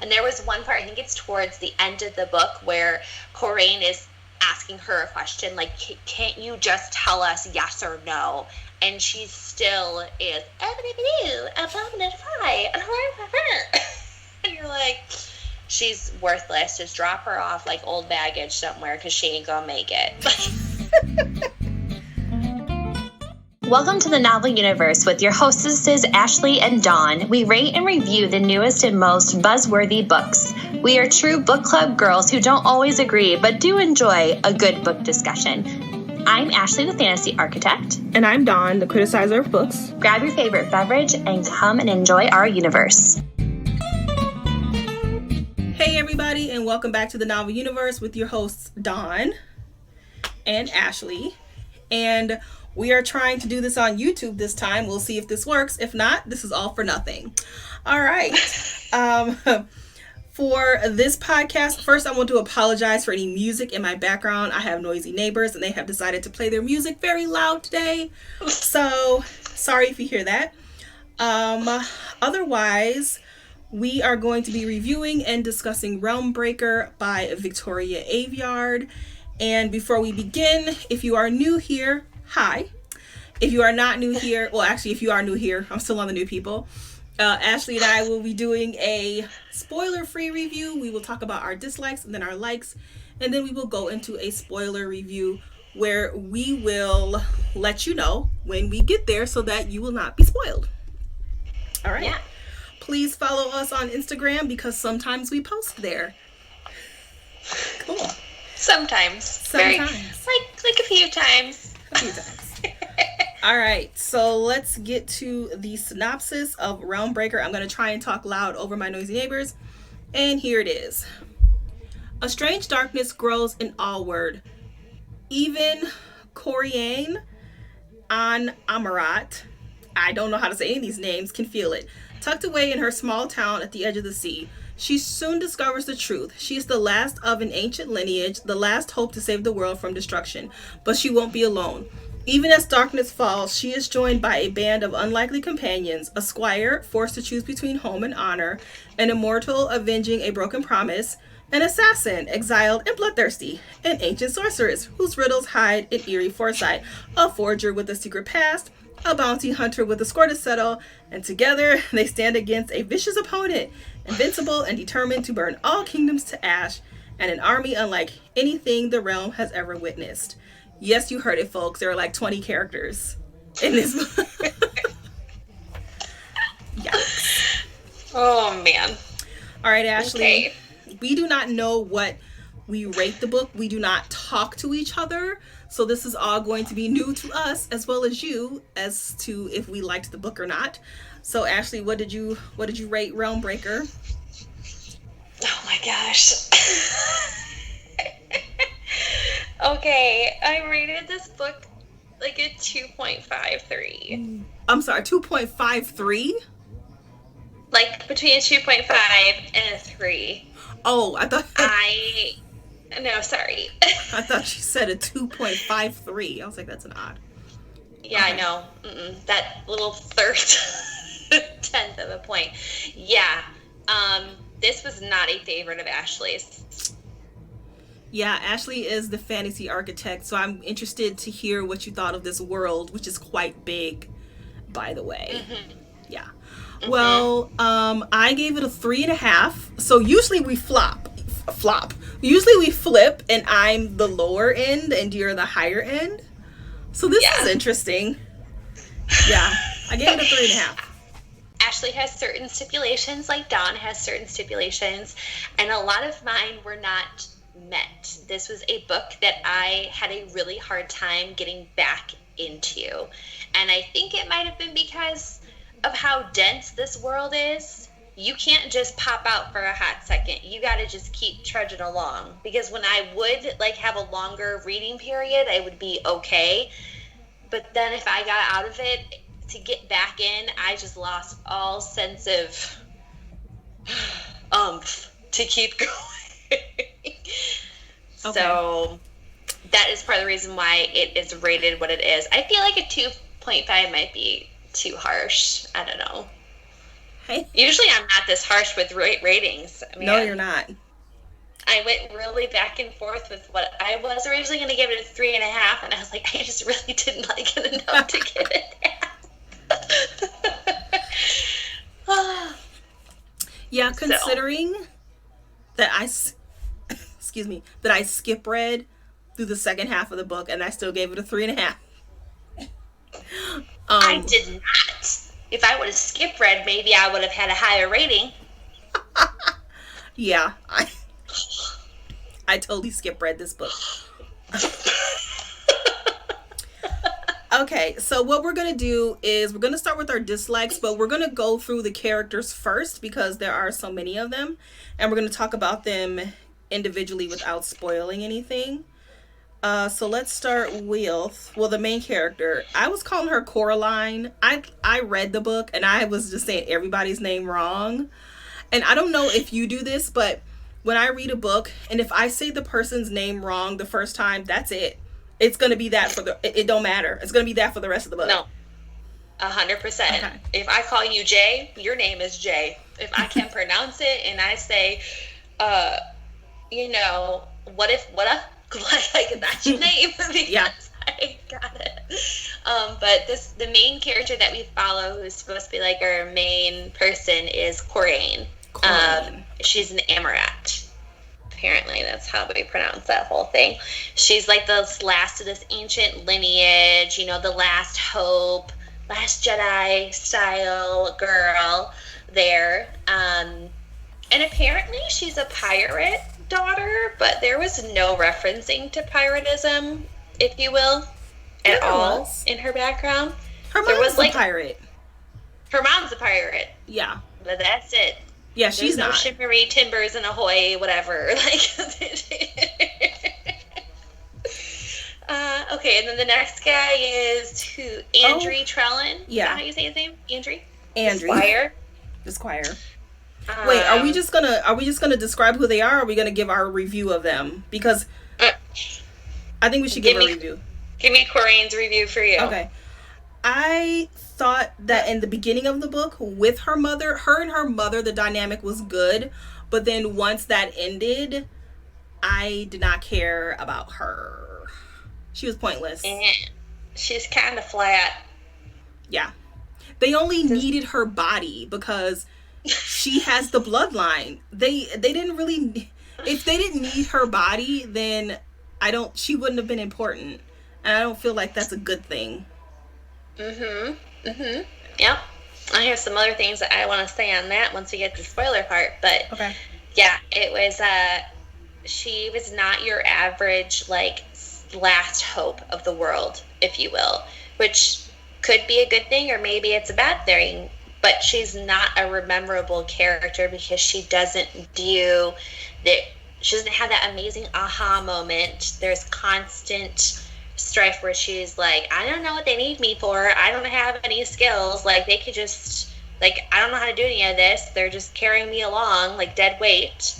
And there was one part, I think it's towards the end of the book, where Coraine is asking her a question, like, can't you just tell us yes or no? And she still is, and you're like, she's worthless. Just drop her off like old baggage somewhere, because she ain't gonna make it. Welcome to the Novel Universe with your hostesses Ashley and Dawn. We rate and review the newest and most buzzworthy books. We are true book club girls who don't always agree, but do enjoy a good book discussion. I'm Ashley, the fantasy architect. And I'm Dawn, the criticizer of books. Grab your favorite beverage and come and enjoy our universe. Hey everybody, and welcome back to the Novel Universe with your hosts Dawn and Ashley. And we are trying to do this on YouTube this time. We'll see if this works. If not, this is all for nothing. All right. For this podcast, first I want to apologize for any music in my background. I have noisy neighbors and they have decided to play their music very loud today. So sorry if you hear that. Otherwise, we are going to be reviewing and discussing Realmbreaker by Victoria Aveyard. And before we begin, if you are new here, hi. If you are not new here, well, actually, if you are new here, I'm still on the new people. Ashley and I will be doing a spoiler-free review. We will talk about our dislikes and then our likes, and then we will go into a spoiler review where we will let you know when we get there so that you will not be spoiled. All right. Yeah. Please follow us on Instagram because sometimes we post there. Cool. Sometimes. Very, like a few times. All right, so let's get to the synopsis of Realmbreaker. I'm going to try and talk loud over my noisy neighbors. And here it is. A strange darkness grows in Allward. Even Coraine on Amarat, I don't know how to say any of these names, can feel it. Tucked away in her small town at the edge of the sea, she soon discovers the truth. She is the last of an ancient lineage, the last hope to save the world from destruction. But she won't be alone. Even as darkness falls, she is joined by a band of unlikely companions, a squire forced to choose between home and honor, an immortal avenging a broken promise, an assassin exiled and bloodthirsty, an ancient sorceress whose riddles hide in eerie foresight, a forger with a secret past, a bounty hunter with a score to settle, and together they stand against a vicious opponent, invincible and determined to burn all kingdoms to ash, and an army unlike anything the realm has ever witnessed. Yes, you heard it, folks. There are like 20 characters in this book. Yikes. Oh, man. All right, Ashley. Okay. We do not know what we rate the book. We do not talk to each other. So this is all going to be new to us as well as you as to if we liked the book or not. So, Ashley, what did you rate Realmbreaker? Oh, my gosh. Okay, I rated this book like a 2.53. I'm sorry, 2.53? Like between a 2.5 and a 3. Oh, I thought... No, sorry. I thought she said a 2.53. I was like, that's an odd. Yeah, okay. I know. That little third tenth of a point. Yeah. This was not a favorite of Ashley's. Yeah, Ashley is the fantasy architect, so I'm interested to hear what you thought of this world, which is quite big, by the way. Mm-hmm. Yeah. Mm-hmm. Well, I gave it a 3.5. So usually we flop. Usually we flip, and I'm the lower end, and you're the higher end. So this is interesting. Yeah, I gave it a 3.5. Ashley has certain stipulations, like Dawn has certain stipulations, and a lot of mine were not met. This was a book that I had a really hard time getting back into, and I think it might have been because of how dense this world is. You can't just pop out for a hot second. You got to just keep trudging along, because when I would like have a longer reading period, I would be okay, but then if I got out of it to get back in, I just lost all sense of to keep going. Okay. So that is part of the reason why it is rated what it is. I feel like a 2.5 might be too harsh. I don't know. Hey. Usually I'm not this harsh with ratings. I mean, No, you're not. I went really back and forth with what I was originally going to give it a 3.5, and I was like, I just really didn't like it enough to give it that. Yeah, considering that that I skip read through the second half of the book, and I still gave it a 3.5. I did not. If I would have skip read, maybe I would have had a higher rating. Yeah, I totally skip read this book. Okay, so what we're going to do is we're going to start with our dislikes, but we're going to go through the characters first because there are so many of them, and we're going to talk about them individually without spoiling anything. So let's start with, the main character. I was calling her Coraline. I read the book, and I was just saying everybody's name wrong. And I don't know if you do this, but when I read a book, and if I say the person's name wrong the first time, that's it. It's going to be that it don't matter. It's going to be that for the rest of the book. No. 100%. Okay. If I call you Jay, your name is Jay. If I can't pronounce it and I say, like, that's your name. Yeah. I got it. But the main character that we follow, who's supposed to be like our main person, is Coraine. She's an Amarat. Apparently, that's how we pronounce that whole thing. She's like the last of this ancient lineage, the last hope, last Jedi style girl there. And apparently she's a pirate daughter, but there was no referencing to piratism, if you will, at all in her background. Her mom's a pirate. Her mom's a pirate. Yeah. But that's it. Yeah, she's not. There's no shippery timbers and ahoy, whatever. Okay, and then the next guy is Andrew Trellin. Yeah. Is that how you say his name? Andrew. The Squire. Wait, are we just gonna describe who they are? Or are we gonna give our review of them? Because I think we should give a review. Give me Coraine's review for you. Okay. I thought that in the beginning of the book, with her and her mother, the dynamic was good. But then once that ended, I did not care about her. She was pointless. And she's kind of flat. Yeah. They only needed her body because she has the bloodline. They didn't really... If they didn't need her body, then she wouldn't have been important. And I don't feel like that's a good thing. Yep. I have some other things that I want to say on that once we get to the spoiler part, but okay. Yeah, it was she was not your average like last hope of the world, if you will, which could be a good thing or maybe it's a bad thing, but she's not a rememberable character because she doesn't have that amazing aha moment. There's constant strife where she's like, I don't know what they need me for. I don't have any skills. Like, they could just, like, I don't know how to do any of this. They're just carrying me along, like, dead weight.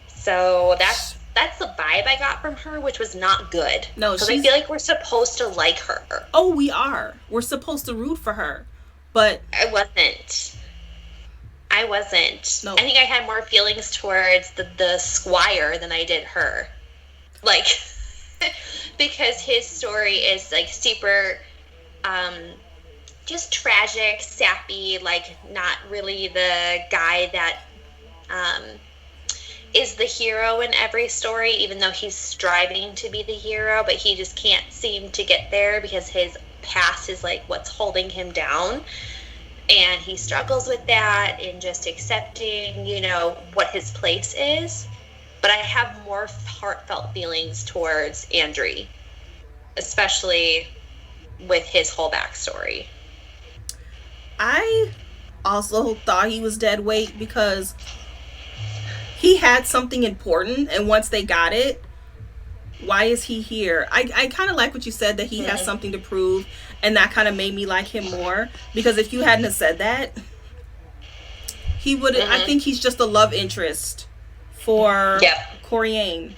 So that's the vibe I got from her, which was not good. No, because I feel like we're supposed to like her. Oh, we are. We're supposed to root for her. But I wasn't. No. I think I had more feelings towards the Squire than I did her. Like... because his story is like super just tragic, sappy, like not really the guy that is the hero in every story, even though he's striving to be the hero, but he just can't seem to get there because his past is like what's holding him down. And he struggles with that and just accepting, what his place is. But I have more heartfelt feelings towards Andrew, especially with his whole backstory. I also thought he was dead weight because he had something important, and once they got it, why is he here? I kind of like what you said, that he has something to prove, and that kind of made me like him more, because if you hadn't have said that, he would. I think he's just a love interest for Coraine.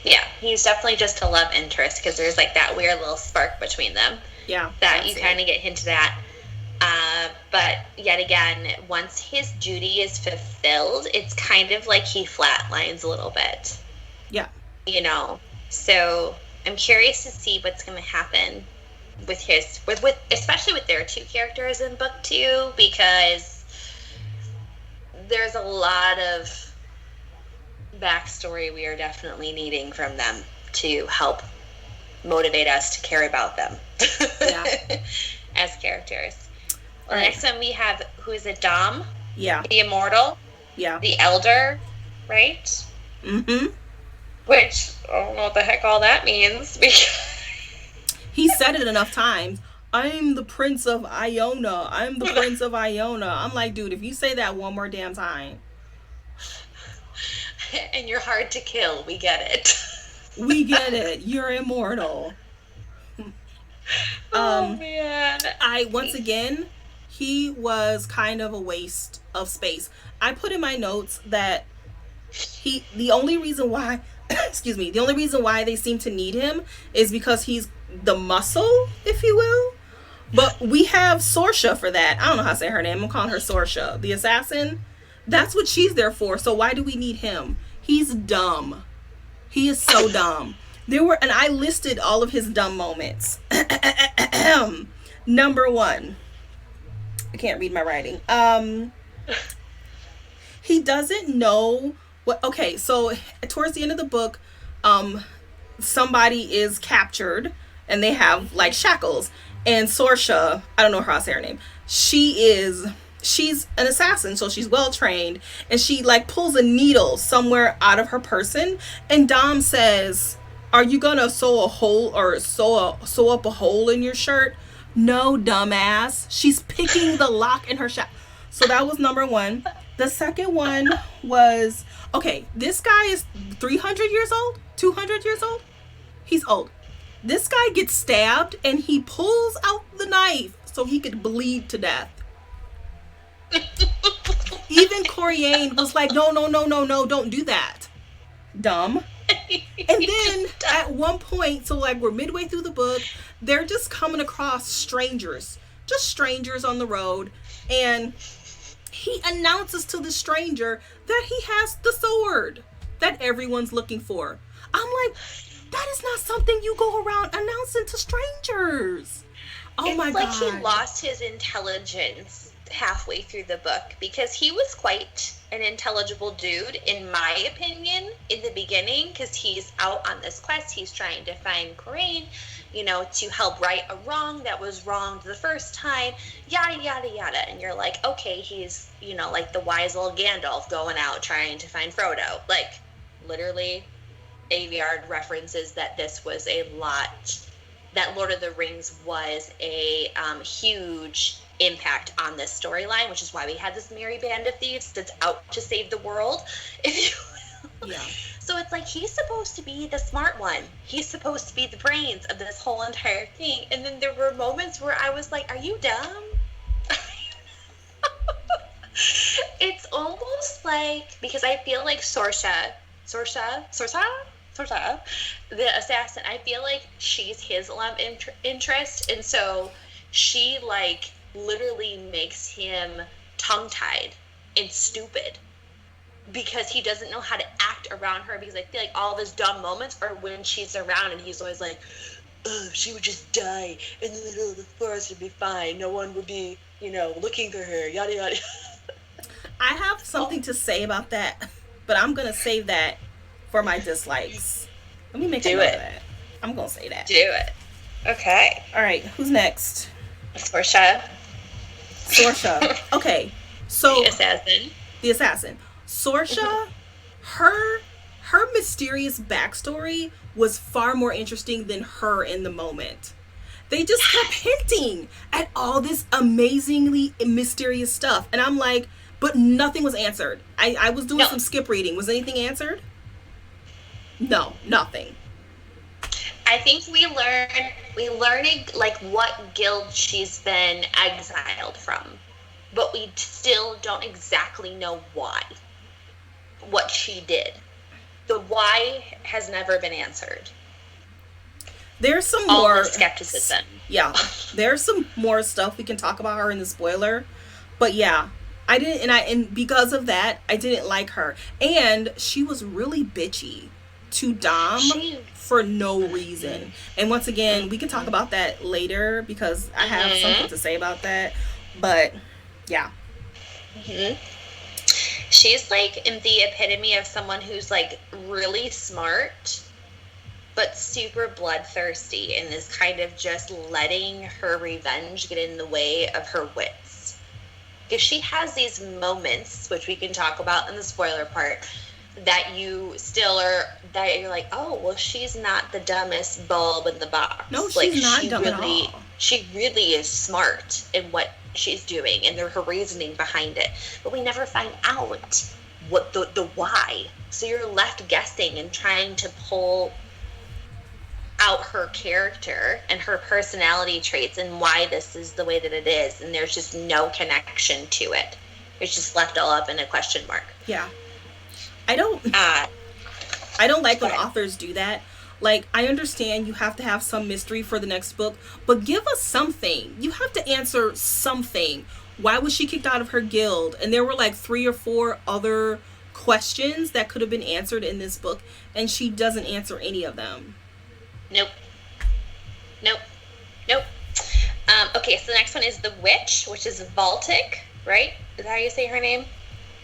Yeah, he's definitely just a love interest because there's like that weird little spark between them. Yeah, that you kind of get hinted at. But yet again, once his duty is fulfilled, it's kind of like he flatlines a little bit. Yeah. You know, so I'm curious to see what's going to happen with his, with especially with their two characters in book 2, because there's a lot of backstory we are definitely needing from them to help motivate us to care about them as characters. Well, right. Next one we have, who is it, Dom? Yeah. The Immortal? Yeah. The Elder, right? Mm-hmm. Which, I don't know what the heck all that means. He said it enough times. I'm the Prince of Iona. I'm the Prince of Iona. I'm like, dude, if you say that one more damn time. And you're hard to kill. We get it. We get it. You're immortal. Oh, man. Once again, he was kind of a waste of space. I put in my notes that the only reason why they seem to need him is because he's the muscle, if you will. But we have Sorsha for that. I don't know how to say her name. I'm calling her Sorsha. The assassin. That's what she's there for. So why do we need him? He's dumb. He is so dumb. And I listed all of his dumb moments. Number 1. I can't read my writing. He doesn't know what. Okay, so towards the end of the book, somebody is captured and they have like shackles. And Sorsha, I don't know how to say her name. She's an assassin, so she's well trained, and she like pulls a needle somewhere out of her person, and Dom says, "Are you gonna sew a hole or sew up a hole in your shirt?" No, dumbass. She's picking the lock in her shack. So that was number 1. The second one was, okay, this guy is 300 years old, 200 years old. He's old. This guy gets stabbed and he pulls out the knife so he could bleed to death. Even Coriane was like, no, don't do that. Dumb. And then at one point, so like we're midway through the book, they're just coming across strangers on the road, and he announces to the stranger that he has the sword that everyone's looking for. I'm like, that is not something you go around announcing to strangers. Oh my God. It's like he lost his intelligence halfway through the book, because he was quite an intelligible dude, in my opinion, in the beginning, because he's out on this quest. He's trying to find Coriane, to help right a wrong that was wronged the first time, yada, yada, yada. And you're like, okay, he's, like the wise old Gandalf going out trying to find Frodo. Like, literally, Aveyard references that this was that Lord of the Rings was a huge impact on this storyline, which is why we had this merry band of thieves that's out to save the world, if you will. Yeah. So it's like, he's supposed to be the smart one. He's supposed to be the brains of this whole entire thing. And then there were moments where I was like, are you dumb? It's almost like, because I feel like Sorsha, the assassin, I feel like she's his love interest, and so she like literally makes him tongue-tied and stupid because he doesn't know how to act around her, because I feel like all of his dumb moments are when she's around, and he's always like, oh, she would just die in the middle of the forest and be fine, no one would be looking for her, yada yada. I have something to say about that, but I'm gonna save that for my dislikes. Let me make a note of that. I'm gonna say that. Do it. Okay. All right. Who's next? Sorsha. Okay. So the assassin. Sorsha. Her mysterious backstory was far more interesting than her in the moment. They just kept hinting at all this amazingly mysterious stuff, and I'm like, but nothing was answered. I was doing some skip reading. Was anything answered? No, nothing. I think we learn like what guild she's been exiled from, but we still don't exactly know why. What she did. The why has never been answered. There's some all more the skepticism. Yeah, there's some more stuff we can talk about her in the spoiler, but yeah, I didn't, and because of that, I didn't like her, and she was really bitchy to Dom for no reason. And once again, we can talk about that later because I have something to say about that. But yeah, she's like in the epitome of someone who's like really smart but super bloodthirsty and is kind of just letting her revenge get in the way of her wits. Because she has these moments, which we can talk about in the spoiler part, that you still are, that you're like, oh, well, she's not the dumbest bulb in the box. No, she's not dumb at all. She really is smart in what she's doing and her reasoning behind it. But we never find out what the why. So you're left guessing and trying to pull out her character and her personality traits and why this is the way that it is, and there's just no connection to it. It's just left all up in a question mark. Yeah, I don't like when authors do that. Like, I understand you have to have some mystery for the next book, but give us something. You have to answer something. Why was she kicked out of her guild? And there were like 3 or 4 other questions that could have been answered in this book, and she doesn't answer any of them. Nope. Okay, so the next one is the witch, which is Baltic, right? Is that how you say her name?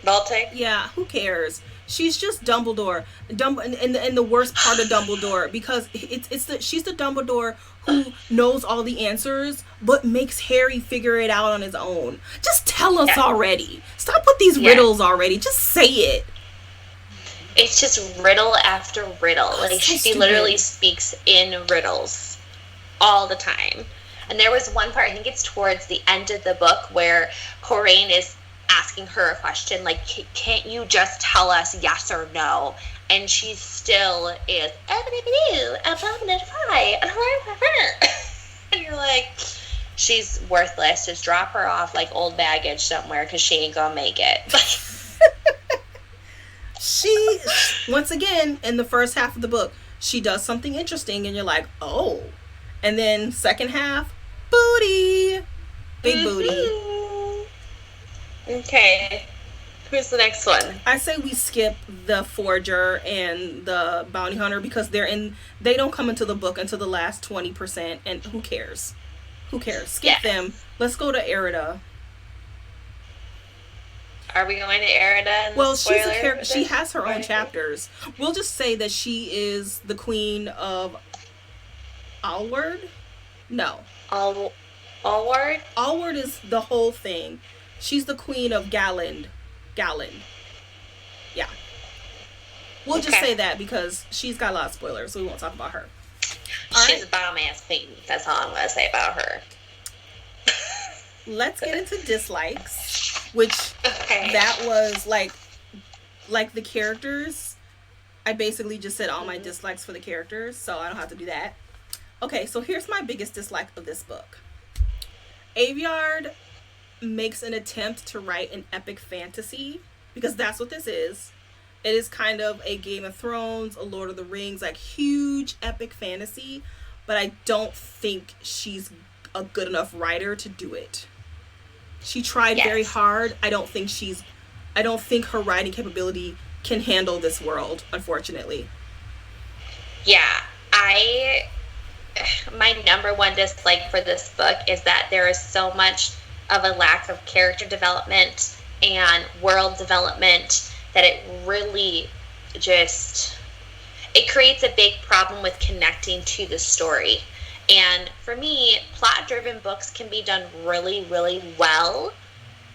Baltic? Yeah, who cares? She's just Dumbledore. And the worst part of Dumbledore, because she's the Dumbledore who knows all the answers, but makes Harry figure it out on his own. Just tell us already. Stop with these riddles already. Just say it. It's just riddle after riddle. Like, she literally speaks in riddles all the time. And there was one part, I think it's towards the end of the book, where Coraine is asking her a question, like, can't you just tell us yes or no? And she still is, and you're like, she's worthless. Just drop her off like old baggage somewhere because she ain't gonna make it. She, once again, in the first half of the book, she does something interesting and you're like, oh. And then second half, booty. Big booty. Okay. Who's the next one? I say we skip the forger and the bounty hunter because they don't come into the book until the last 20%, and who cares? Skip them. Let's go to Erida. Are we going to Erida? Well, she's a character. She has her own chapters. We'll just say that she is the queen of Alward? No. Alward? Alward is the whole thing. She's the queen of Galland. Yeah. We'll just say that because she's got a lot of spoilers, so we won't talk about her. She's a bomb-ass queen. That's all I'm going to say about her. Let's get into dislikes, which that was like the characters. I basically just said all my dislikes for the characters, so I don't have to do that. Okay, so here's my biggest dislike of this book. Aveyard makes an attempt to write an epic fantasy, because that's what this is. It is kind of a Game of Thrones, a Lord of the Rings, like huge epic fantasy, but I don't think she's a good enough writer to do it. She tried very hard. I don't think her writing capability can handle this world, unfortunately. Yeah, my number one dislike for this book is that there is so much of a lack of character development and world development that it really it creates a big problem with connecting to the story. And for me, plot-driven books can be done really, really well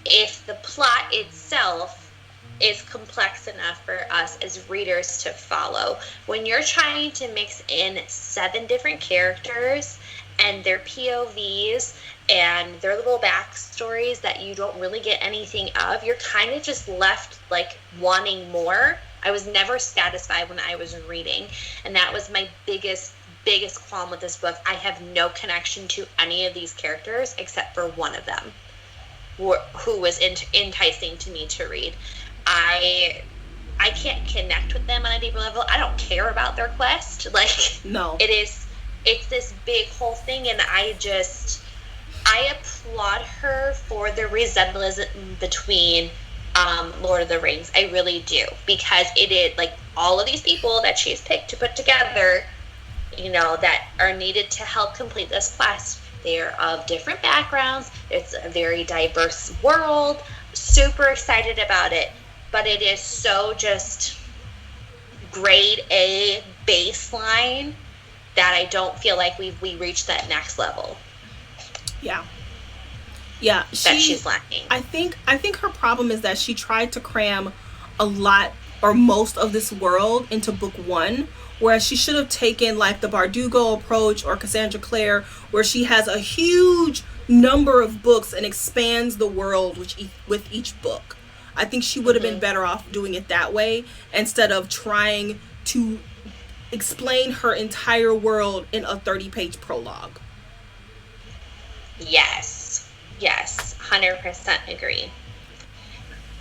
if the plot itself is complex enough for us as readers to follow. When you're trying to mix in 7 different characters and their POVs and their little backstories that you don't really get anything of, you're kind of just left like wanting more. I was never satisfied when I was reading, and that was my biggest qualm with this book. I have no connection to any of these characters except for one of them who was enticing to me to read. I can't connect with them on a deeper level. I don't care about their quest. Like, no, it is it's this big whole thing, and I applaud her for the resemblance between Lord of the Rings. I really do, because it is like all of these people that she's picked to put together, you know, that are needed to help complete this quest. They're of different backgrounds. It's a very diverse world. Super excited about it, but it is so just grade A baseline that I don't feel like we reached that next level. Yeah. That she's lacking. I think her problem is that she tried to cram a lot or most of this world into book 1, whereas she should have taken like the Bardugo approach or Cassandra Clare, where she has a huge number of books and expands the world with each book. I think she would have been better off doing it that way instead of trying to explain her entire world in a 30-page prologue. Yes, 100% agree.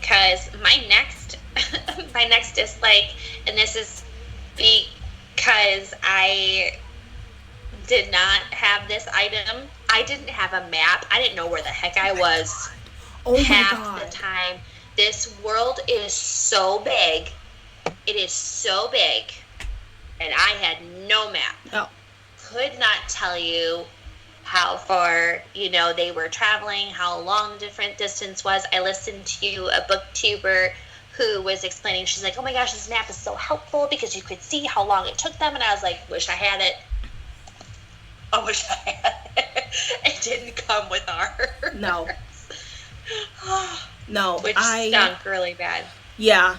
Because my next dislike, and this is because I did not have this item. I didn't have a map. I didn't know where the heck I was half the time. This world is so big. It is so big. And I had no map. Oh. Could not tell you how far, you know, they were traveling, how long the different distance was. I listened to a booktuber who was explaining, she's like, oh my gosh, this map is so helpful because you could see how long it took them. And I was like, wish I had it. I wish I had it. It didn't come with ours. No. No. Which stunk really bad. Yeah.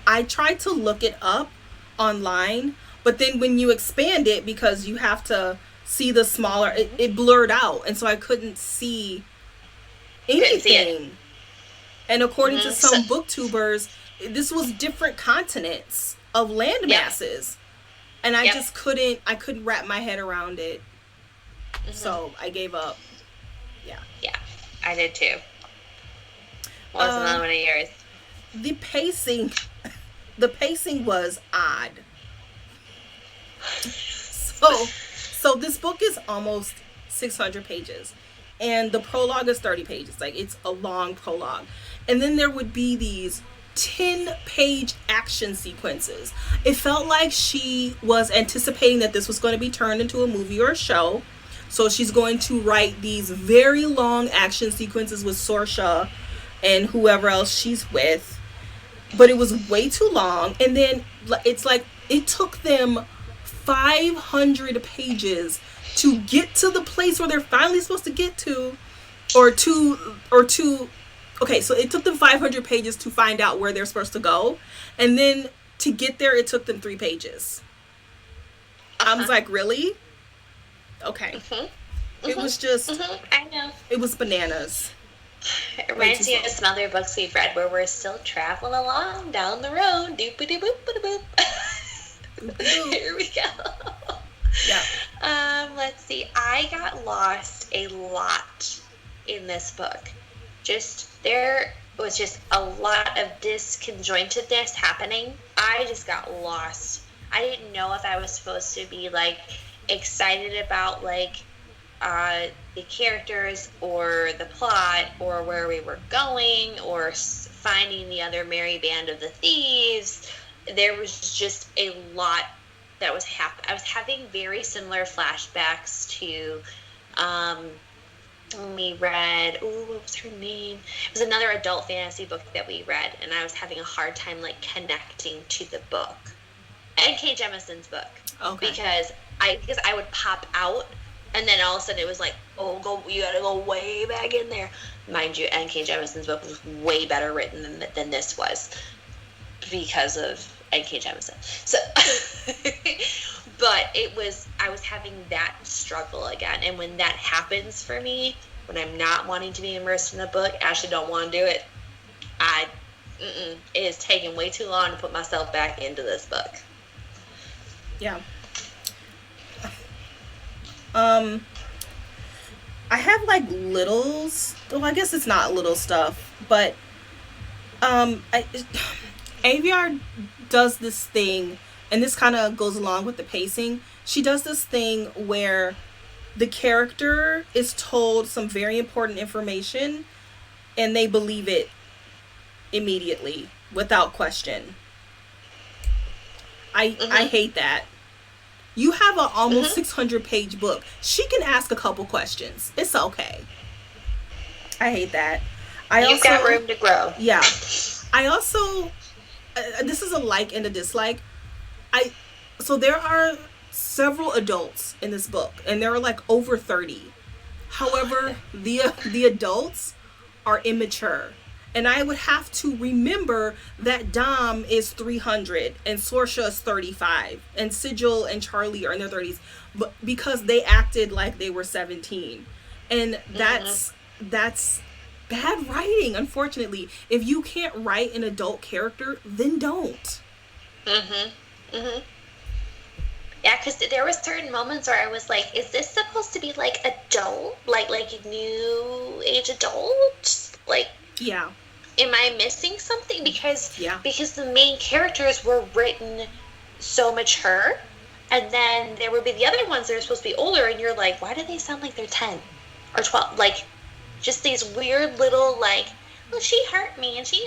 I tried to look it up online, but then when you expand it, because you have to see the smaller, it blurred out. And so I couldn't see anything. And according to some booktubers, this was different continents of land masses. And I just couldn't wrap my head around it. So I gave up. Yeah, I did too. What was another one of yours? The pacing was odd. So this book is almost 600 pages, and the prologue is 30 pages. Like, it's a long prologue, and then there would be these 10-page action sequences. It felt like she was anticipating that this was going to be turned into a movie or a show. So she's going to write these very long action sequences with Saoirse and whoever else she's with. But it was way too long. And then it's like it took them 500 pages to get to the place where they're finally supposed to get to. Okay, so it took them 500 pages to find out where they're supposed to go. And then to get there, it took them 3 pages. I was like, really? Okay. It was just... I know. It was bananas. It reminds me of some other books we've read where we're still traveling along down the road. Doop-a-doo-boop-a-doo-boop. Here we go. Yeah. Let's see. I got lost a lot in this book. There was just a lot of disconjointedness happening. I just got lost. I didn't know if I was supposed to be like excited about like the characters or the plot or where we were going or finding the other merry band of the thieves. There was just a lot that was happening. I was having very similar flashbacks to when we read, what was her name? It was another adult fantasy book that we read, and I was having a hard time like connecting to the book. N.K. Jemisin's book. Okay. Because I would pop out, and then all of a sudden it was like, you gotta go way back in there. Mind you, N.K. Jemisin's book was way better written than this was because of N.K. Jemisin. So, but I was having that struggle again, and when that happens for me, when I'm not wanting to be immersed in a book, I actually don't want to do it. It is taking way too long to put myself back into this book. Yeah. I have like littles. Well, I guess it's not little stuff, but Aveyard does this thing and this kind of goes along with the pacing, she does this thing where the character is told some very important information and they believe it immediately without question. I hate that. You have an almost 600-page book. She can ask a couple questions. It's okay. I hate that. You've got room to grow. Yeah. I also, this is a like and a dislike. So there are several adults in this book, and there are like over 30. However, the adults are immature. And I would have to remember that Dom is 300 and Sorsha is 35 and Sigil and Charlie are in their 30s, but because they acted like they were 17. And that's bad writing, unfortunately. If you can't write an adult character, then don't. Yeah, because there were certain moments where I was like, is this supposed to be like adult? Like new age adult? Like, yeah. Am I missing something? Because the main characters were written so mature, and then there would be the other ones that are supposed to be older, and you're like, why do they sound like they're 10 or 12? Like, just these weird little, like, well, she hurt me, and he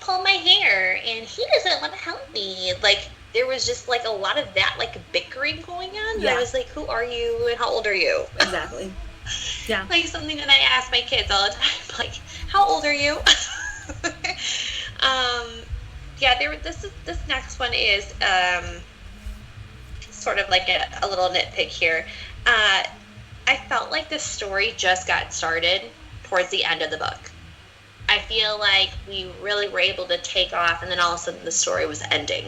pulled my hair, and he doesn't want to help me. Like, there was just, like, a lot of that, like, bickering going on. Yeah. I was like, who are you, and how old are you? Exactly. Yeah. Like, something that I ask my kids all the time, like, how old are you? This next one is sort of like a little nitpick here. I felt like the story just got started towards the end of the book. I feel like we really were able to take off, and then all of a sudden the story was ending.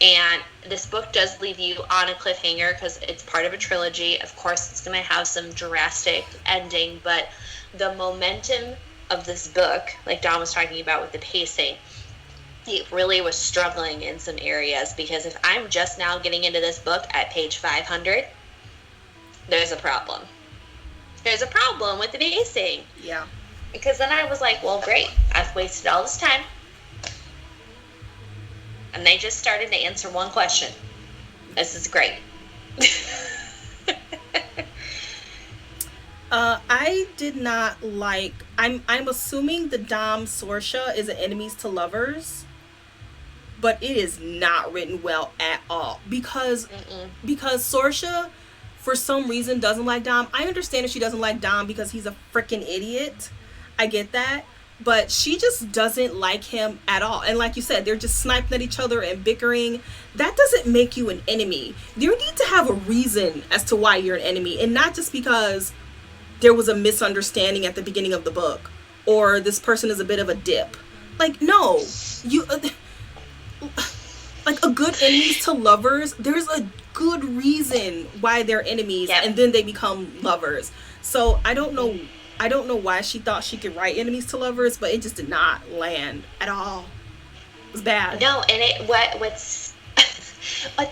And this book does leave you on a cliffhanger because it's part of a trilogy. Of course, it's going to have some drastic ending, but the momentum of this book, like Dawn was talking about with the pacing, it really was struggling in some areas, because if I'm just now getting into this book at page 500, there's a problem. There's a problem with the pacing. Yeah. Because then I was like, well, great. I've wasted all this time. And they just started to answer one question. This is great. I did not like. I'm assuming the Dom Sorsha is an enemies to lovers, but it is not written well at all, because Sorsha, for some reason, doesn't like Dom. I understand if she doesn't like Dom because he's a freaking idiot. I get that. But she just doesn't like him at all. And like you said, they're just sniping at each other and bickering. That doesn't make you an enemy. You need to have a reason as to why you're an enemy, and not just because there was a misunderstanding at the beginning of the book, or this person is a bit of a dip. Like, no. You like, a good enemies to lovers, there's a good reason why they're enemies, and then they become lovers. So I don't know why she thought she could write enemies to lovers, but it just did not land at all. It was bad. No, and what's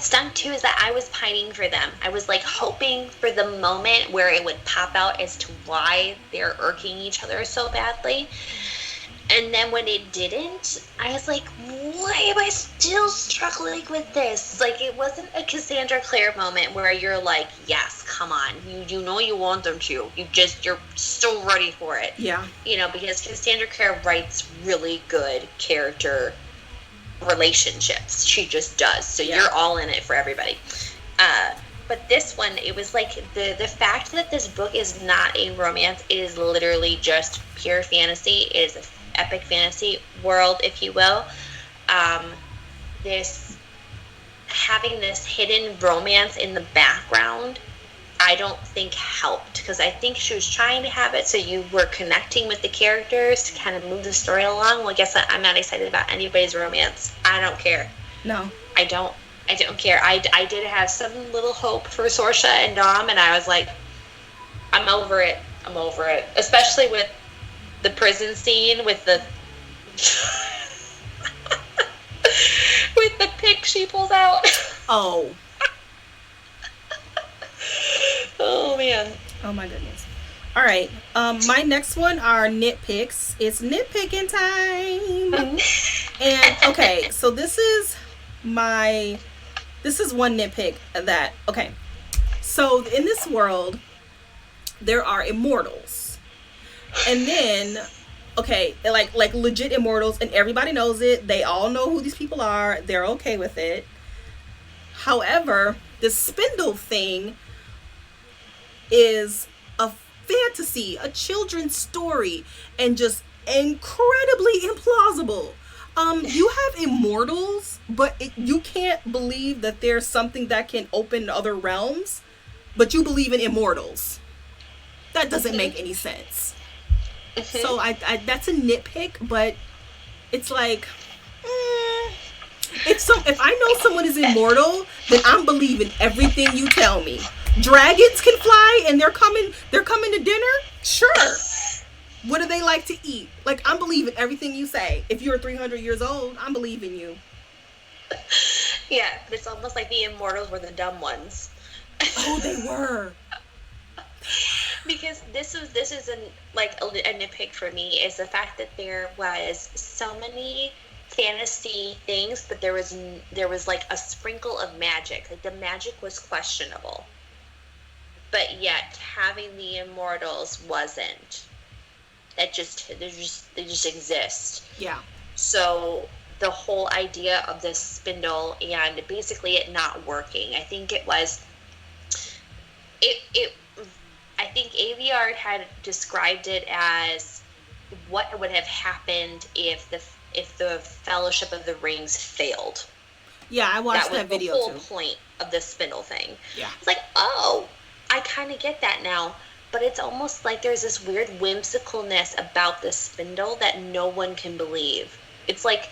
stunk too is that I was pining for them. I was like hoping for the moment where it would pop out as to why they're irking each other so badly. And then when it didn't, I was like, why am I still struggling with this? Like, it wasn't a Cassandra Clare moment where you're like, yes, come on. You know you want them to. You're so ready for it. Yeah. You know, because Cassandra Clare writes really good character relationships. She just does. So you're all in it for everybody. But this one, it was like the fact that this book is not a romance, it is literally just pure fantasy. It is a epic fantasy world, if you will. This having this hidden romance in the background, I don't think helped, because I think she was trying to have it so you were connecting with the characters to kind of move the story along. Well, guess what? I'm not excited about anybody's romance. I don't care. No. I don't care. I did have some little hope for Sorsha and Dom, and I was like, I'm over it. Especially with the prison scene with the with the pick she pulls out. Oh. Oh man. Oh my goodness. All right. My next one are nitpicks. It's nitpicking time. And okay, so this is this is one nitpick that, okay, so in this world there are immortals, and then, okay, like legit immortals, and everybody knows it, they all know who these people are, they're okay with it. However, the spindle thing is a fantasy, a children's story, and just incredibly implausible. You have immortals, but you can't believe that there's something that can open other realms, but you believe in immortals. That doesn't make any sense. So I that's a nitpick, but it's like, if I know someone is immortal, then I'm believing everything you tell me. Dragons can fly and they're coming to dinner? Sure. What do they like to eat? Like, I'm believing everything you say. If you're 300 years old, I'm believing you. Yeah, but it's almost like the immortals were the dumb ones. Oh, they were. Because this is a nitpick for me, is the fact that there was so many fantasy things, but there was like a sprinkle of magic. Like, the magic was questionable, but yet having the immortals wasn't. They just exist. Yeah. So the whole idea of this spindle and basically it not working, I think I think Aveyard had described it as what would have happened if the Fellowship of the Rings failed. Yeah, I watched that video too. That was the whole point of the spindle thing. Yeah. It's like, oh, I kind of get that now. But it's almost like there's this weird whimsicalness about the spindle that no one can believe. It's like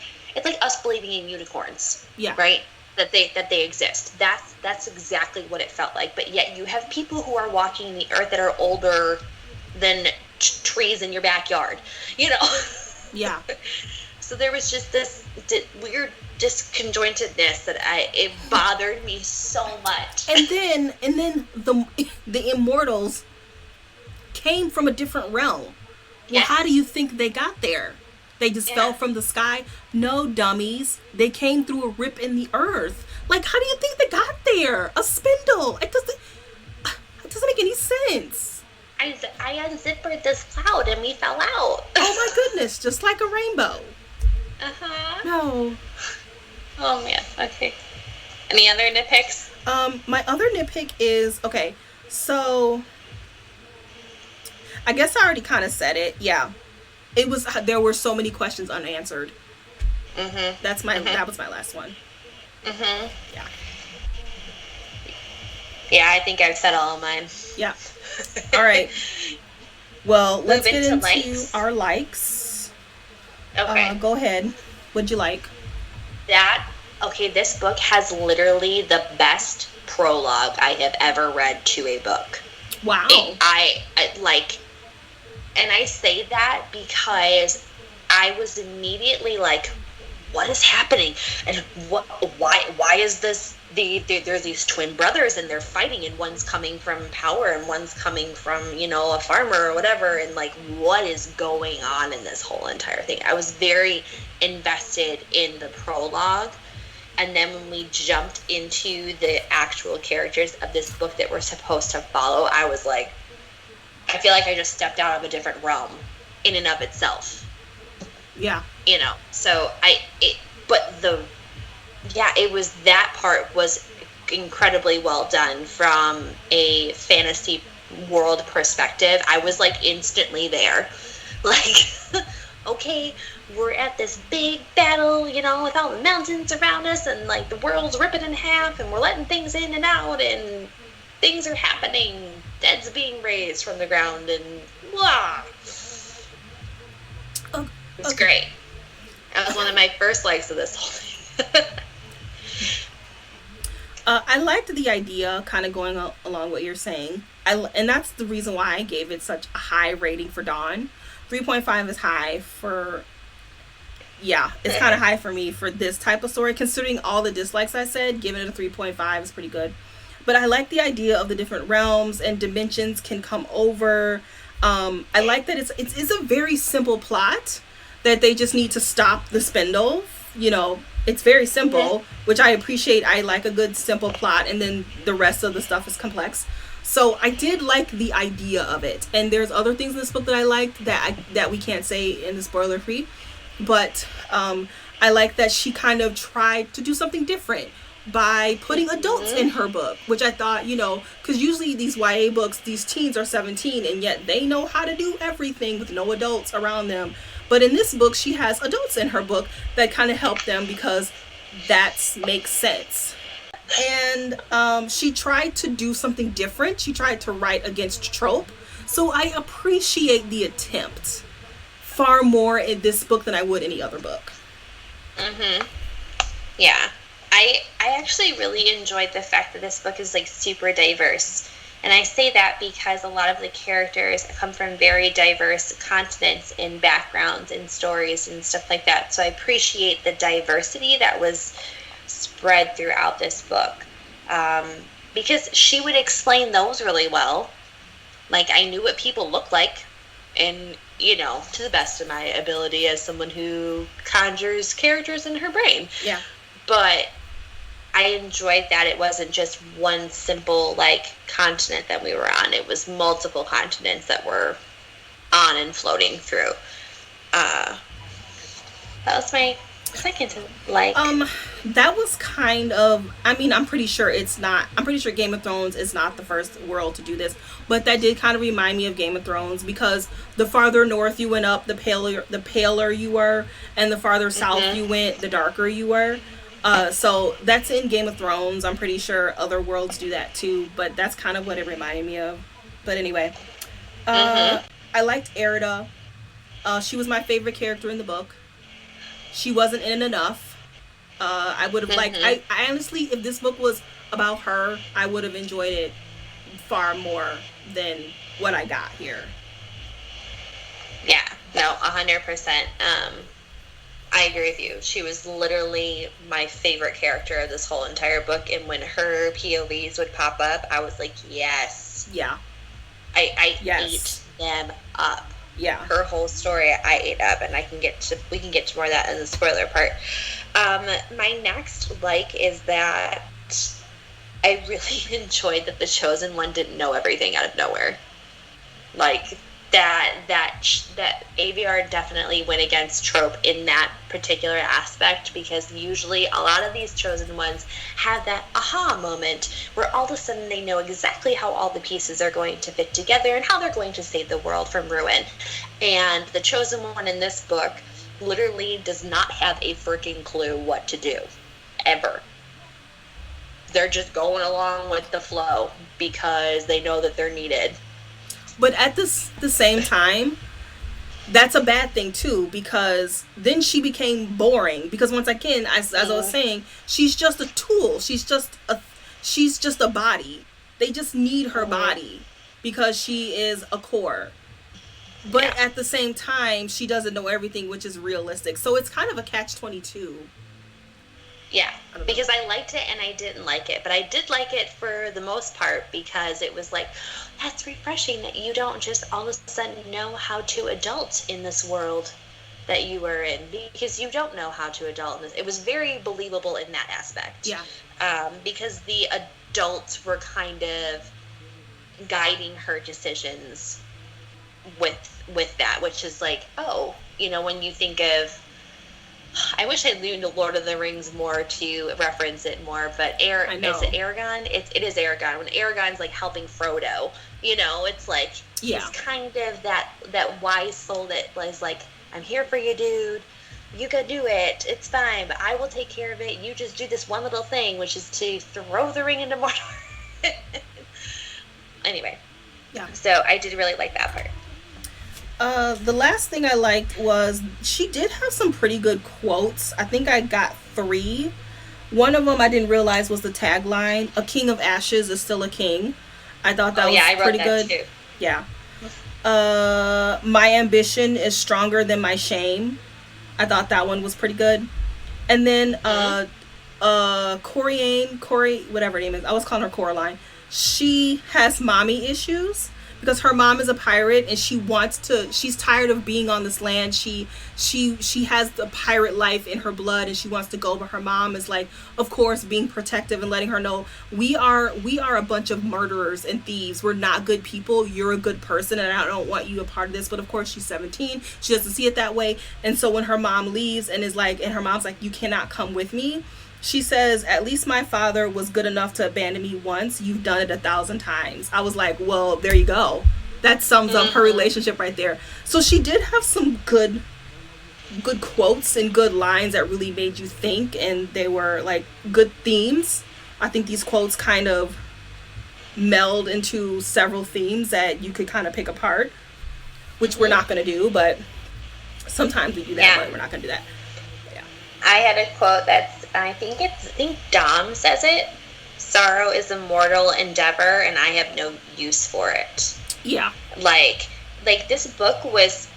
us believing in unicorns. Yeah. Right? That they exist. That's exactly what it felt like. But yet you have people who are walking the earth that are older than trees in your backyard. You know? Yeah. So there was just this weird disconjointedness that it bothered me so much. And then the immortals came from a different realm. Well, yes. How do you think they got there? They just fell from the sky? No, dummies. They came through a rip in the earth. Like, how do you think they got there? A spindle. It doesn't make any sense. I unzippered this cloud and we fell out. Oh my goodness, just like a rainbow. Uh-huh. No. Oh man, okay. Any other nitpicks? My other nitpick is, okay, so I guess I already kind of said it. Yeah. There were so many questions unanswered. Mm-hmm. That was my last one. Mm-hmm. Yeah. Yeah, I think I've said all of mine. Yeah. All right. Well, let's get into likes. Our likes. Okay. Go ahead. What'd you like? This book has literally the best prologue I have ever read to a book. Wow. And I say that because I was immediately like, what is happening? And why is this? There's these twin brothers and they're fighting, and one's coming from power and one's coming from, a farmer or whatever. And like, what is going on in this whole entire thing? I was very invested in the prologue. And then when we jumped into the actual characters of this book that we're supposed to follow, I was like, I feel like I just stepped out of a different realm in and of itself. Yeah. So that part was incredibly well done from a fantasy world perspective. I was like instantly there. Like, okay, we're at this big battle, with all the mountains around us and like the world's ripping in half and we're letting things in and out and things are happening. Dead's being raised from the ground and blah. It's great. That was one of my first likes of this whole thing. I liked the idea, kind of going along what you're saying. And that's the reason why I gave it such a high rating for Dawn. 3.5 is high for... Yeah, it's kind of high for me for this type of story. Considering all the dislikes I said, giving it a 3.5 is pretty good. But I like the idea of the different realms and dimensions can come over. I like that it's a very simple plot, that they just need to stop the spindle, It's very simple, which I appreciate. I like a good simple plot, and then the rest of the stuff is complex. So I did like the idea of it, and there's other things in this book that I liked that we can't say in the spoiler free, but I like that she kind of tried to do something different by putting adults in her book, which I thought, because usually these YA books, these teens are 17, and yet they know how to do everything with no adults around them. But in this book, she has adults in her book that kind of help them, because that makes sense. And she tried to do something different. She tried to write against trope. So I appreciate the attempt far more in this book than I would any other book. Yeah. I actually really enjoyed the fact that this book is like super diverse. And I say that because a lot of the characters come from very diverse continents and backgrounds and stories and stuff like that. So I appreciate the diversity that was spread throughout this book. Because she would explain those really well. Like, I knew what people looked like. And, to the best of my ability as someone who conjures characters in her brain. Yeah. But I enjoyed that it wasn't just one simple, continent that we were on. It was multiple continents that were on and floating through. That was my second to like. That was kind of, I'm pretty sure Game of Thrones is not the first world to do this, but that did kind of remind me of Game of Thrones, because the farther north you went up, the paler you were, and the farther south you went, the darker you were. So that's in Game of Thrones. I'm pretty sure other worlds do that too, but that's kind of what it reminded me of. But anyway, I liked Erida. She was my favorite character in the book. She wasn't in enough. I would have liked, I honestly, if this book was about her, I would have enjoyed it far more than what I got here. Yeah, no, 100%. I agree with you. She was literally my favorite character of this whole entire book, and when her POVs would pop up, I was like, yes. Yeah. I ate them up. Yeah. Her whole story I ate up, and we can get to more of that in the spoiler part. My next is that I really enjoyed that the Chosen One didn't know everything out of nowhere. That Aveyard definitely went against trope in that particular aspect, because usually a lot of these Chosen Ones have that aha moment where all of a sudden they know exactly how all the pieces are going to fit together and how they're going to save the world from ruin. And the Chosen One in this book literally does not have a freaking clue what to do, ever. They're just going along with the flow because they know that they're needed. But at the same time, that's a bad thing too, because then she became boring. Because once again, as I was saying, she's just a tool. She's just a body. They just need her body because she is a core. But at the same time, she doesn't know everything, which is realistic. So it's kind of a catch-22. Yeah, because I liked it and I didn't like it. But I did like it for the most part, because it was like, that's refreshing that you don't just all of a sudden know how to adult in this world that you were in, because you don't know how to adult in this. It was very believable in that aspect. Yeah. Because the adults were kind of guiding her decisions with that, which is like, when you think of, I wish I knew Lord of the Rings more to reference it more, but is it Aragorn? It is Aragorn. When Aragorn's helping Frodo, it's like he's kind of that wise soul that was like, I'm here for you, dude. You go do it. It's fine, but I will take care of it. You just do this one little thing, which is to throw the ring into Mordor. Anyway. Yeah. So I did really like that part. The last thing I liked was she did have some pretty good quotes. I think I got 3. One of them I didn't realize was the tagline, "A king of ashes is still a king." I thought that was pretty good. Too. Yeah. My ambition is stronger than my shame. I thought that one was pretty good. And then Corey, whatever her name is, I was calling her Coraline. She has mommy issues, because her mom is a pirate and she's tired of being on this land. She has the pirate life in her blood and she wants to go, but her mom is like, of course, being protective and letting her know, we are a bunch of murderers and thieves. We're not good people. You're a good person and I don't want you a part of this. But of course she's 17. She doesn't see it that way. And so when her mom leaves and her mom's like, you cannot come with me, she says, at least my father was good enough to abandon me once. You've done it 1,000 times. I was like, well, there you go. That sums up her relationship right there. So she did have some good quotes and good lines that really made you think, and they were like good themes. I think these quotes kind of meld into several themes that you could kind of pick apart, which we're not going to do, but sometimes we do that, but we're not going to do that. Yeah. I had a quote that's, I think Dom says it. Sorrow is a mortal endeavor, and I have no use for it. Yeah. Like this book was,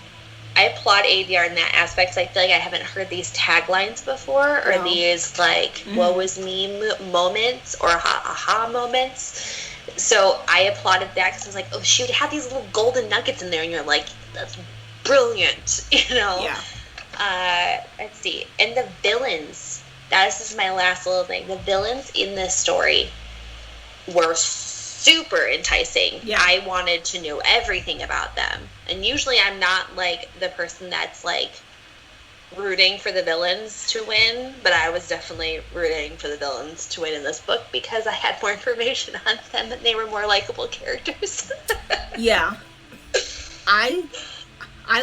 I applaud Aveyard in that aspect, because I feel like I haven't heard these taglines before, or these, like, woe is me moments, or aha moments. So I applauded that, because I was like, oh, she would have these little golden nuggets in there, and you're like, that's brilliant, you know? Yeah. Let's see. And the villains, this is my last little thing. The villains in this story were super enticing. Yeah. I wanted to know everything about them. And usually I'm not, like, the person that's, like, rooting for the villains to win, but I was definitely rooting for the villains to win in this book because I had more information on them and they were more likable characters. Yeah. I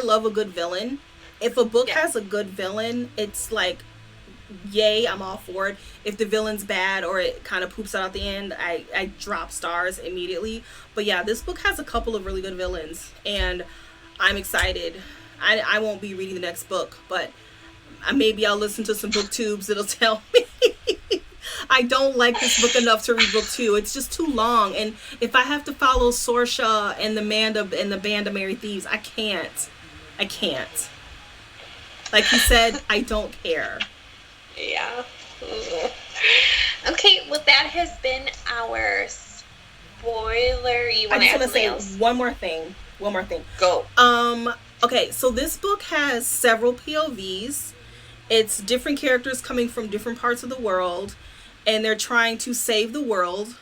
love a good villain. If a book has a good villain, it's like, yay, I'm all for it. If the villain's bad or it kind of poops out at the end, I drop stars immediately. But yeah, this book has a couple of really good villains, and I'm excited. I won't be reading the next book, but maybe I'll listen to some booktubes that'll tell me. I don't like this book enough to read book 2. It's just too long, and if I have to follow Sorsha and the band of merry thieves, I can't. Like you said, I don't care. Yeah. Okay, well, that has been our spoiler. You want to add something else? One more thing. Go. Okay, so this book has several POVs. It's different characters coming from different parts of the world, and they're trying to save the world.